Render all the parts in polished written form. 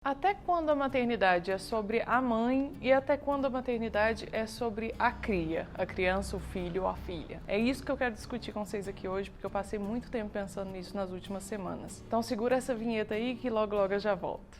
Até quando a maternidade é sobre a mãe e até quando a maternidade é sobre a cria, a criança, o filho ou a filha? É isso que eu quero discutir com vocês aqui hoje, porque eu passei muito tempo pensando nisso nas últimas semanas. Então segura essa vinheta aí que logo logo eu já volto.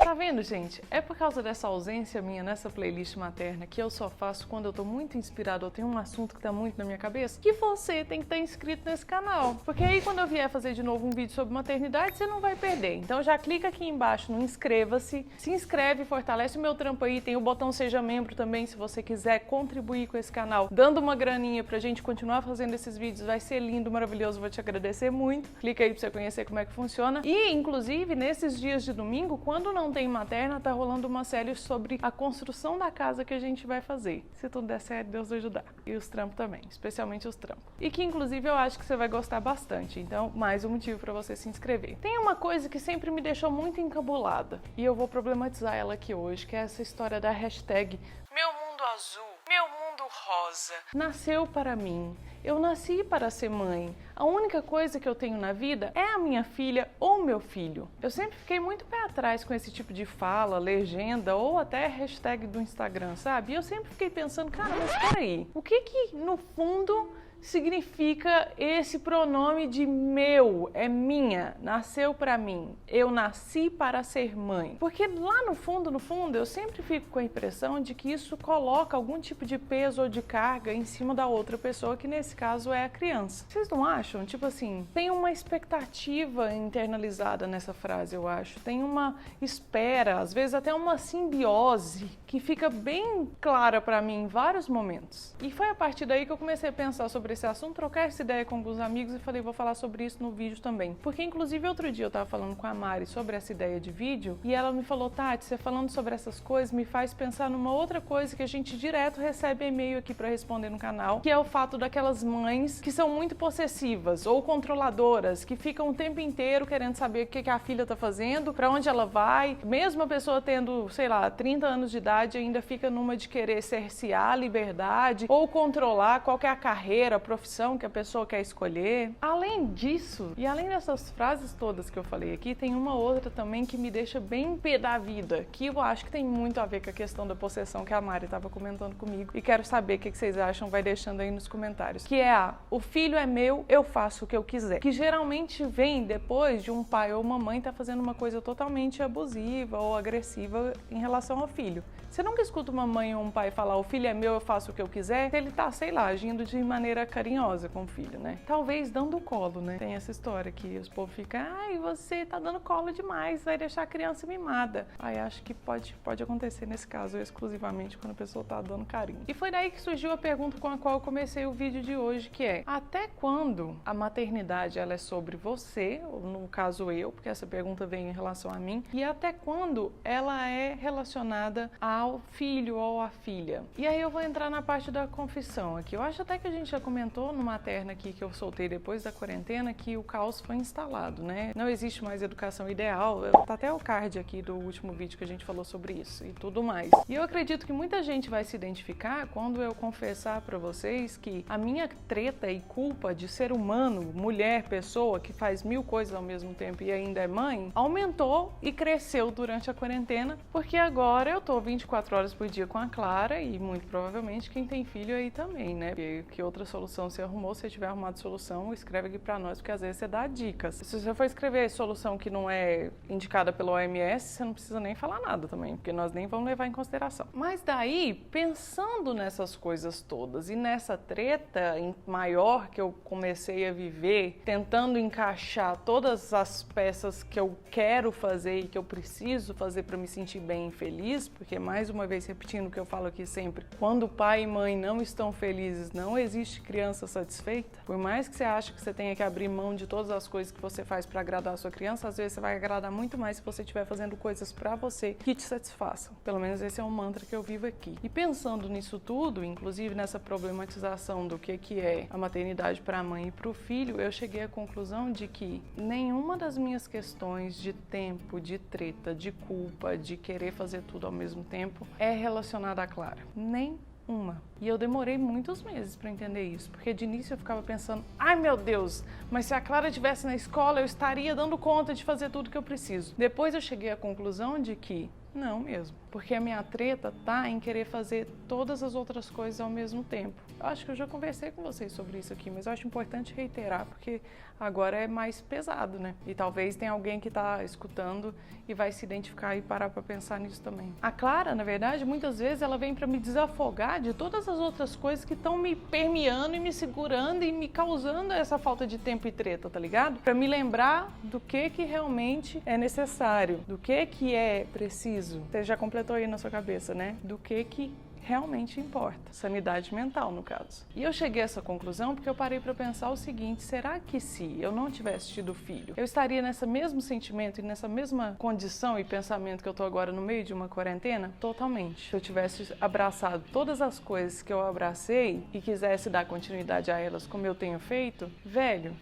Tá vendo, gente? É por causa dessa ausência minha nessa playlist materna que eu só faço quando eu tô muito inspirado ou tem um assunto que tá muito na minha cabeça, que você tem que estar inscrito nesse canal. Porque aí quando eu vier fazer de novo um vídeo sobre maternidade, você não vai perder. Então já clica aqui embaixo no inscreva-se, se inscreve, fortalece o meu trampo aí, tem o botão seja membro também se você quiser contribuir com esse canal, dando uma graninha pra gente continuar fazendo esses vídeos, vai ser lindo, maravilhoso, vou te agradecer muito. Clica aí pra você conhecer como é que funciona. E inclusive nesses dias de domingo, quando não tem materna, tá rolando uma série sobre a construção da casa que a gente vai fazer. Se tudo der certo, Deus vai ajudar. E os trampos também, especialmente os trampos. E que inclusive eu acho que você vai gostar bastante, então mais um motivo para você se inscrever. Tem uma coisa que sempre me deixou muito encabulada e eu vou problematizar ela aqui hoje, que é essa história da hashtag Meu Mundo Azul, Meu Mundo Rosa. Nasceu para mim. Eu nasci para ser mãe. A única coisa que eu tenho na vida é a minha filha ou meu filho. Eu sempre fiquei muito pé atrás com esse tipo de fala, legenda ou até hashtag do Instagram, sabe? E eu sempre fiquei pensando, cara, mas peraí, o que no fundo significa esse pronome de meu, é minha, nasceu pra mim, eu nasci para ser mãe? Porque lá no fundo, eu sempre fico com a impressão de que isso coloca algum tipo de peso ou de carga em cima da outra pessoa, que nesse caso é a criança. Vocês não acham? Tipo assim, tem uma expectativa internalizada nessa frase, eu acho. Tem uma espera, às vezes até uma simbiose, que fica bem clara pra mim em vários momentos. E foi a partir daí que eu comecei a pensar sobre esse assunto, trocar essa ideia com alguns amigos e falei, vou falar sobre isso no vídeo também. Porque inclusive outro dia eu tava falando com a Mari sobre essa ideia de vídeo e ela me falou, Tati, você falando sobre essas coisas me faz pensar numa outra coisa que a gente direto recebe e-mail aqui pra responder no canal, que é o fato daquelas mães que são muito possessivas ou controladoras, que ficam o tempo inteiro querendo saber o que a filha tá fazendo, pra onde ela vai, mesmo a pessoa tendo, sei lá, 30 anos de idade, ainda fica numa de querer cercear a liberdade ou controlar qual que é a carreira, profissão que a pessoa quer escolher. Além disso, e além dessas frases todas que eu falei aqui, tem uma outra também que me deixa bem pé da vida, que eu acho que tem muito a ver com a questão da possessão que a Mari estava comentando comigo e quero saber o que vocês acham, vai deixando aí nos comentários, que é o filho é meu, eu faço o que eu quiser, que geralmente vem depois de um pai ou uma mãe tá fazendo uma coisa totalmente abusiva ou agressiva em relação ao filho. Você nunca escuta uma mãe ou um pai falar o filho é meu, eu faço o que eu quiser, ele tá, sei lá, agindo de maneira carinhosa com o filho, né? Talvez dando colo, né? Tem essa história que os povos ficam, ai, você tá dando colo demais, vai deixar a criança mimada. Ai, acho que pode acontecer nesse caso exclusivamente quando a pessoa tá dando carinho. E foi daí que surgiu a pergunta com a qual eu comecei o vídeo de hoje, que é, até quando a maternidade ela é sobre você, ou no caso eu, porque essa pergunta vem em relação a mim, e até quando ela é relacionada ao filho ou à filha? E aí eu vou entrar na parte da confissão aqui. Eu acho até que a gente já comentou no materna aqui que eu soltei depois da quarentena que o caos foi instalado, né? Não existe mais educação ideal. Tá até o card aqui do último vídeo que a gente falou sobre isso e tudo mais. E eu acredito que muita gente vai se identificar quando eu confessar pra vocês que a minha treta e culpa de ser humano, mulher, pessoa que faz mil coisas ao mesmo tempo e ainda é mãe, aumentou e cresceu durante a quarentena, porque agora eu tô 24 horas por dia com a Clara e muito provavelmente quem tem filho aí também, né? Que outra solução você arrumou, se você tiver arrumado solução, escreve aqui pra nós, porque às vezes você dá dicas. Se você for escrever solução que não é indicada pelo OMS, você não precisa nem falar nada também, porque nós nem vamos levar em consideração. Mas daí, pensando nessas coisas todas e nessa treta maior que eu comecei a viver, tentando encaixar todas as peças que eu quero fazer e que eu preciso fazer pra me sentir bem e feliz, porque mais uma vez repetindo o que eu falo aqui sempre, quando pai e mãe não estão felizes, não existe criança satisfeita. Por mais que você ache que você tenha que abrir mão de todas as coisas que você faz para agradar a sua criança, às vezes você vai agradar muito mais se você estiver fazendo coisas para você que te satisfaçam. Pelo menos esse é um mantra que eu vivo aqui. E pensando nisso tudo, inclusive nessa problematização do que é a maternidade para a mãe e para o filho, eu cheguei à conclusão de que nenhuma das minhas questões de tempo, de treta, de culpa, de querer fazer tudo ao mesmo tempo é relacionada à Clara. Nem E eu demorei muitos meses para entender isso, porque de início eu ficava pensando, ai meu Deus, mas se a Clara estivesse na escola eu estaria dando conta de fazer tudo que eu preciso. Depois eu cheguei à conclusão de que não mesmo, porque a minha treta tá em querer fazer todas as outras coisas ao mesmo tempo. Eu acho que eu já conversei com vocês sobre isso aqui, mas eu acho importante reiterar, porque agora é mais pesado, né? E talvez tenha alguém que tá escutando e vai se identificar e parar para pensar nisso também. A Clara, na verdade, muitas vezes ela vem para me desafogar de todas as outras coisas que estão me permeando e me segurando e me causando essa falta de tempo e treta, tá ligado? Para me lembrar do que realmente é necessário, do que é preciso. Você já completou aí na sua cabeça, né? Do que realmente importa. Sanidade mental, no caso. E eu cheguei a essa conclusão porque eu parei para pensar o seguinte, será que se eu não tivesse tido filho, eu estaria nesse mesmo sentimento e nessa mesma condição e pensamento que eu tô agora no meio de uma quarentena? Totalmente. Se eu tivesse abraçado todas as coisas que eu abracei e quisesse dar continuidade a elas como eu tenho feito, velho,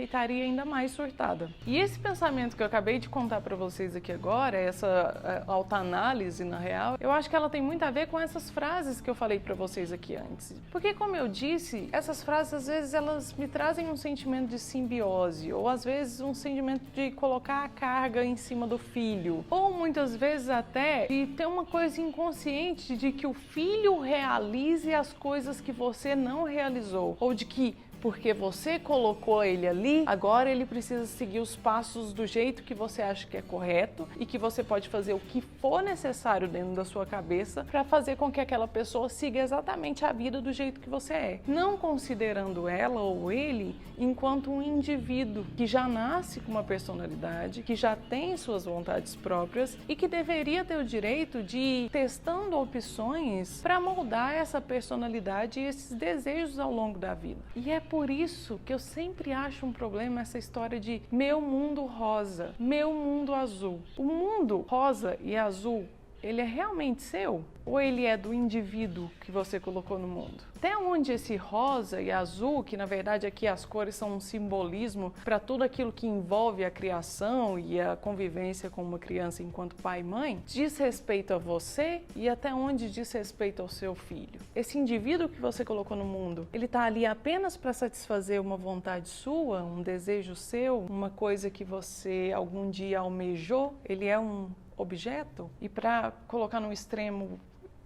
estaria ainda mais surtada. E esse pensamento que eu acabei de contar para vocês aqui agora, essa autoanálise na real, eu acho que ela tem muito a ver com essas frases que eu falei para vocês aqui antes. Porque, como eu disse, essas frases, às vezes, elas me trazem um sentimento de simbiose, ou às vezes um sentimento de colocar a carga em cima do filho, ou muitas vezes até de ter uma coisa inconsciente de que o filho realize as coisas que você não realizou, ou de que porque você colocou ele ali, agora ele precisa seguir os passos do jeito que você acha que é correto e que você pode fazer o que for necessário dentro da sua cabeça para fazer com que aquela pessoa siga exatamente a vida do jeito que você é. Não considerando ela ou ele enquanto um indivíduo que já nasce com uma personalidade, que já tem suas vontades próprias e que deveria ter o direito de ir testando opções para moldar essa personalidade e esses desejos ao longo da vida. E é por isso que eu sempre acho um problema essa história de meu mundo rosa, meu mundo azul. O mundo rosa e azul, ele é realmente seu? Ou ele é do indivíduo que você colocou no mundo? Até onde esse rosa e azul, que na verdade aqui as cores são um simbolismo para tudo aquilo que envolve a criação e a convivência com uma criança enquanto pai e mãe, diz respeito a você e até onde diz respeito ao seu filho. Esse indivíduo que você colocou no mundo, ele está ali apenas para satisfazer uma vontade sua, um desejo seu, uma coisa que você algum dia almejou? Ele é um objeto? E para colocar no extremo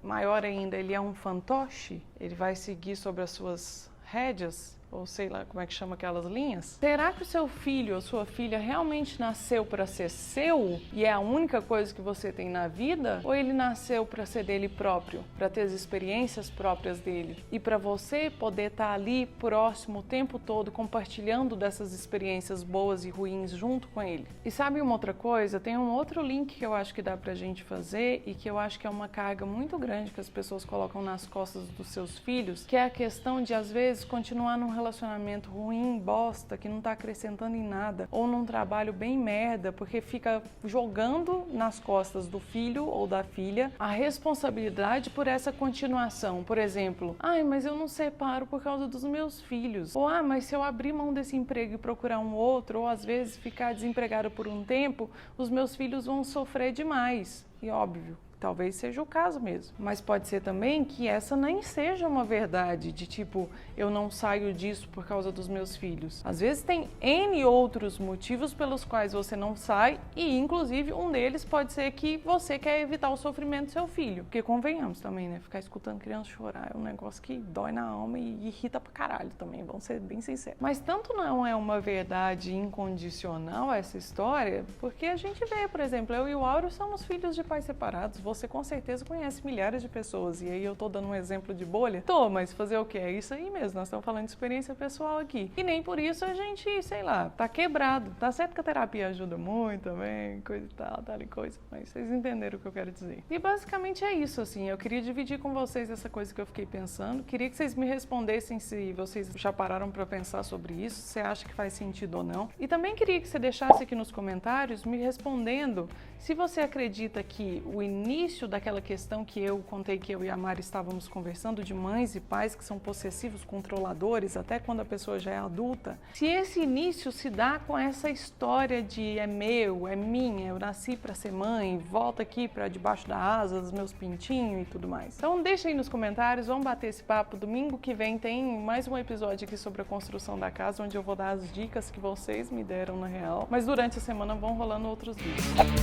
maior ainda, ele é um fantoche? Ele vai seguir sobre as suas rédeas? Ou sei lá como é que chama aquelas linhas? Será que o seu filho ou sua filha realmente nasceu para ser seu e é a única coisa que você tem na vida? Ou ele nasceu para ser dele próprio, para ter as experiências próprias dele e para você poder estar ali próximo o tempo todo compartilhando dessas experiências boas e ruins junto com ele? E sabe uma outra coisa? Tem um outro link que eu acho que dá pra gente fazer e que eu acho que é uma carga muito grande que as pessoas colocam nas costas dos seus filhos, que é a questão de às vezes continuar num relacionamento ruim, bosta, que não tá acrescentando em nada, ou num trabalho bem merda, porque fica jogando nas costas do filho ou da filha a responsabilidade por essa continuação. Por exemplo, ai, mas eu não separo por causa dos meus filhos. Ou, mas se eu abrir mão desse emprego e procurar um outro, ou às vezes ficar desempregado por um tempo, os meus filhos vão sofrer demais. E óbvio, talvez seja o caso mesmo. Mas pode ser também que essa nem seja uma verdade, de tipo, eu não saio disso por causa dos meus filhos. Às vezes tem N outros motivos pelos quais você não sai e, inclusive, um deles pode ser que você quer evitar o sofrimento do seu filho. Porque convenhamos também, né? Ficar escutando criança chorar é um negócio que dói na alma e irrita pra caralho também, vamos ser bem sinceros. Mas tanto não é uma verdade incondicional essa história, porque a gente vê, por exemplo, eu e o Auro somos filhos de pais separados. Você com certeza conhece milhares de pessoas, e aí eu tô dando um exemplo de bolha? Tô, mas fazer o quê? É isso aí mesmo, nós estamos falando de experiência pessoal aqui. E nem por isso a gente, sei lá, tá quebrado. Tá certo que a terapia ajuda muito também, coisa e tal e coisa, mas vocês entenderam o que eu quero dizer. E basicamente é isso, assim, eu queria dividir com vocês essa coisa que eu fiquei pensando, queria que vocês me respondessem se vocês já pararam pra pensar sobre isso, se você acha que faz sentido ou não. E também queria que você deixasse aqui nos comentários me respondendo Se você acredita que o início daquela questão que eu contei que eu e a Mari estávamos conversando, de mães e pais que são possessivos, controladores, até quando a pessoa já é adulta, se esse início se dá com essa história de é meu, é minha, eu nasci para ser mãe, volta aqui para debaixo da asa dos meus pintinhos e tudo mais. Então deixa aí nos comentários, vamos bater esse papo. Domingo que vem tem mais um episódio aqui sobre a construção da casa, onde eu vou dar as dicas que vocês me deram na real, mas durante a semana vão rolando outros vídeos.